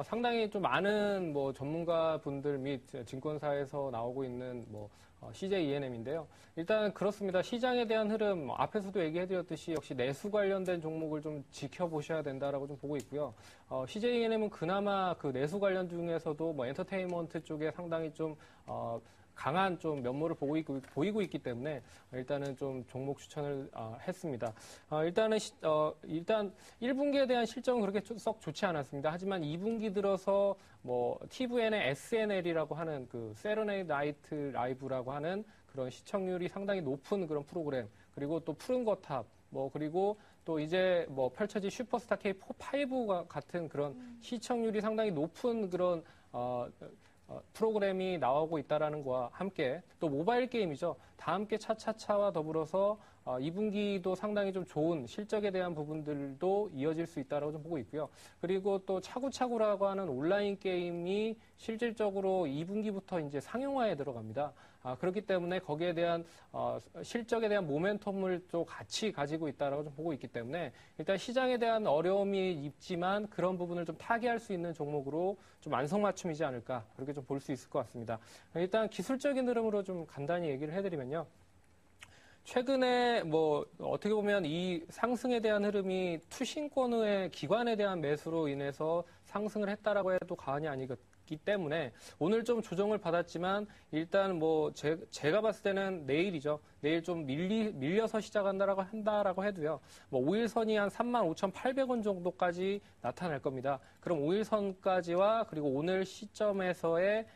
상당히 좀 많은 뭐 전문가분들 및 증권사에서 나오고 있는 뭐 CJ ENM인데요. 일단 그렇습니다. 시장에 대한 흐름 앞에서도 얘기해드렸듯이 역시 내수 관련된 종목을 좀 지켜보셔야 된다라고 좀 보고 있고요. CJ ENM은 그나마 그 내수 관련 중에서도 뭐 엔터테인먼트 쪽에 상당히 좀 강한 좀 면모를 보이고 있기 때문에 일단은 좀 종목 추천을 했습니다. 일단 1분기에 대한 실적은 그렇게 썩 좋지 않았습니다. 하지만 2분기 들어서 뭐 TVN의 SNL이라고 하는 그 세러데이 나이트 라이브라고 하는 그런 시청률이 상당히 높은 그런 프로그램, 그리고 또 푸른 거탑, 뭐 그리고 또 이제 뭐 펼쳐질 슈퍼스타 K5가 같은 그런 시청률이 상당히 높은 그런 프로그램이 나오고 있다라는 것과 함께 또 모바일 게임이죠. 다 함께 차차차와 더불어서 2분기도 상당히 좀 좋은 실적에 대한 부분들도 이어질 수 있다라고 좀 보고 있고요. 그리고 또 차구차구라고 하는 온라인 게임이 실질적으로 2분기부터 이제 상용화에 들어갑니다. 그렇기 때문에 거기에 대한 실적에 대한 모멘텀을 또 같이 가지고 있다라고 좀 보고 있기 때문에 일단 시장에 대한 어려움이 있지만 그런 부분을 좀 타개할 수 있는 종목으로 좀 안성맞춤이지 않을까, 그렇게 좀 볼 수 있을 것 같습니다. 일단 기술적인 흐름으로 좀 간단히 얘기를 해드리면요. 최근에 뭐 어떻게 보면 이 상승에 대한 흐름이 투신권의 기관에 대한 매수로 인해서 상승을 했다라고 해도 과언이 아니기 때문에 오늘 좀 조정을 받았지만 일단 뭐 제가 봤을 때는 내일이죠. 내일 좀 밀려서 한다라고 해도요. 뭐 5일선이 한 35,800원 정도까지 나타날 겁니다. 그럼 5일선까지와 그리고 오늘 시점에서의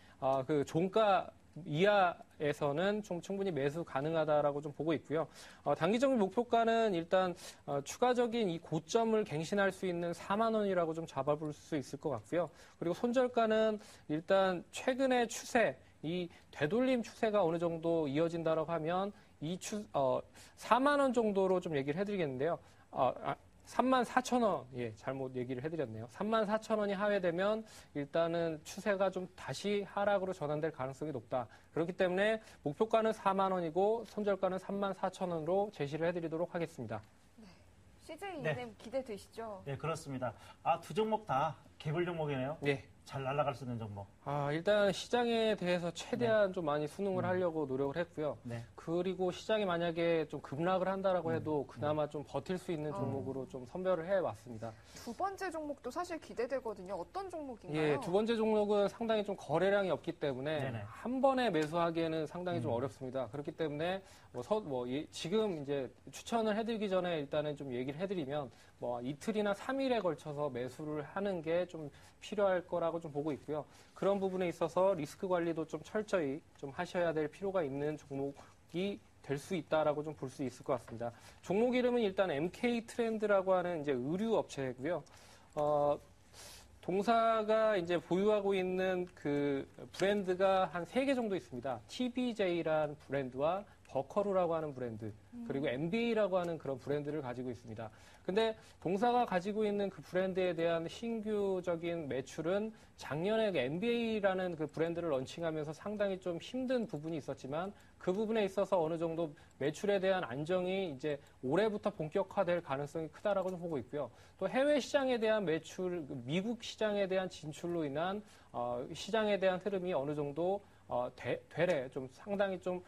그 종가 이하에서는 좀 충분히 매수 가능하다라고 좀 보고 있고요. 단기적인 목표가는 일단 추가적인 이 고점을 갱신할 수 있는 4만 원이라고 좀 잡아볼 수 있을 것 같고요. 그리고 손절가는 일단 최근의 추세, 이 되돌림 추세가 어느 정도 이어진다라고 하면 4만 원 정도로 좀 얘기를 해드리겠는데요. 34,000원, 예, 잘못 얘기를 해드렸네요. 34,000원이 하회되면 일단은 추세가 좀 다시 하락으로 전환될 가능성이 높다. 그렇기 때문에 목표가는 4만 원이고 손절가는 34,000원으로 제시를 해드리도록 하겠습니다. 네. CJ ENM 기대되시죠? 네, 그렇습니다. 두 종목 다 개별 종목이네요. 네. 잘 날아갈 수 있는 종목. 일단 시장에 대해서 최대한 좀 많이 순응을 하려고 노력을 했고요. 네. 그리고 시장이 만약에 좀 급락을 한다라고 해도 그나마 좀 버틸 수 있는 종목으로 좀 선별을 해왔습니다. 두 번째 종목도 사실 기대되거든요. 어떤 종목인가요? 예, 두 번째 종목은 상당히 좀 거래량이 없기 때문에 네네. 한 번에 매수하기에는 상당히 좀 어렵습니다. 그렇기 때문에 지금 이제 추천을 해드리기 전에 일단은 좀 얘기를 해드리면 뭐 이틀이나 3일에 걸쳐서 매수를 하는 게 좀 필요할 거라고 좀 보고 있고요. 그런 부분에 있어서 리스크 관리도 좀 철저히 좀 하셔야 될 필요가 있는 종목이 될 수 있다라고 좀 볼 수 있을 것 같습니다. 종목 이름은 일단 MK 트렌드라고 하는 이제 의류 업체고요. 동사가 이제 보유하고 있는 그 브랜드가 한 3개 정도 있습니다. TBJ라는 브랜드와 버커루라고 하는 브랜드, 그리고 MBA라고 하는 그런 브랜드를 가지고 있습니다. 근데 동사가 가지고 있는 그 브랜드에 대한 신규적인 매출은 작년에 그 MBA라는 그 브랜드를 런칭하면서 상당히 좀 힘든 부분이 있었지만 그 부분에 있어서 어느 정도 매출에 대한 안정이 이제 올해부터 본격화될 가능성이 크다라고 보고 있고요. 또 해외 시장에 대한 매출, 미국 시장에 대한 진출로 인한 시장에 대한 흐름이 어느 정도 되래 좀 상당히 좀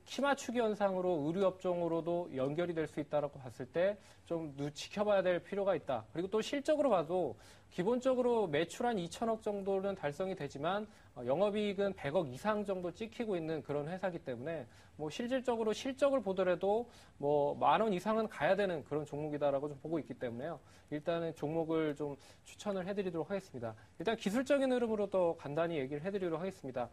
키 맞추기 현상으로 의류업종으로도 연결이 될 수 있다라고 봤을 때 좀 지켜봐야 될 필요가 있다. 그리고 또 실적으로 봐도 기본적으로 매출 한 2천억 정도는 달성이 되지만 영업이익은 100억 이상 정도 찍히고 있는 그런 회사이기 때문에 뭐 실질적으로 실적을 보더라도 뭐 10,000원 이상은 가야 되는 그런 종목이다라고 좀 보고 있기 때문에요. 일단은 종목을 좀 추천을 해드리도록 하겠습니다. 일단 기술적인 흐름으로 또 간단히 얘기를 해드리도록 하겠습니다.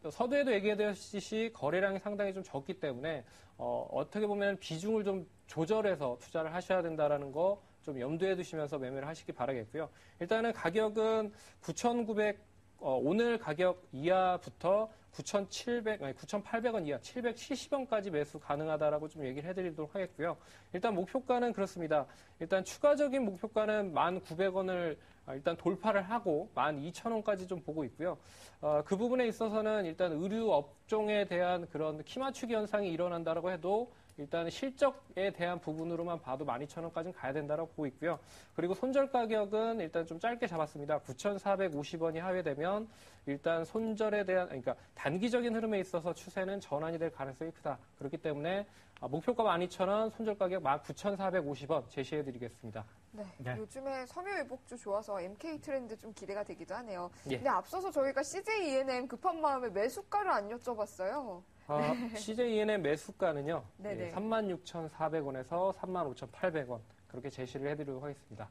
서두에도 얘기해드렸듯이 거래량이 상당히 좀 적기 때문에 어떻게 보면 비중을 좀 조절해서 투자를 하셔야 된다라는 거 좀 염두에 두시면서 매매를 하시기 바라겠고요. 일단은 가격은 9,900 오늘 가격 이하부터 9,800원 이하, 770원까지 매수 가능하다라고 좀 얘기를 해드리도록 하겠고요. 일단 목표가는 그렇습니다. 일단 추가적인 목표가는 1,900원을 일단 돌파를 하고 12,000원까지 좀 보고 있고요. 그 부분에 있어서는 일단 의류 업종에 대한 그런 키 맞추기 현상이 일어난다라고 해도 일단 실적에 대한 부분으로만 봐도 12,000원까지는 가야 된다고 보고 있고요. 그리고 손절 가격은 일단 좀 짧게 잡았습니다. 9,450원이 하회되면 일단 손절에 대한, 그러니까 단기적인 흐름에 있어서 추세는 전환이 될 가능성이 크다. 그렇기 때문에 목표가 12,000원, 손절 가격 19,450원 제시해드리겠습니다. 네. 네. 요즘에 섬유유복주 좋아서 MK 트렌드 좀 기대가 되기도 하네요. 예. 근데 앞서서 저희가 CJ ENM 급한 마음에 매수가를 안 여쭤봤어요. CJ ENM 매수가는요. 네네. 36,400원에서 35,800원 그렇게 제시를 해드리도록 하겠습니다.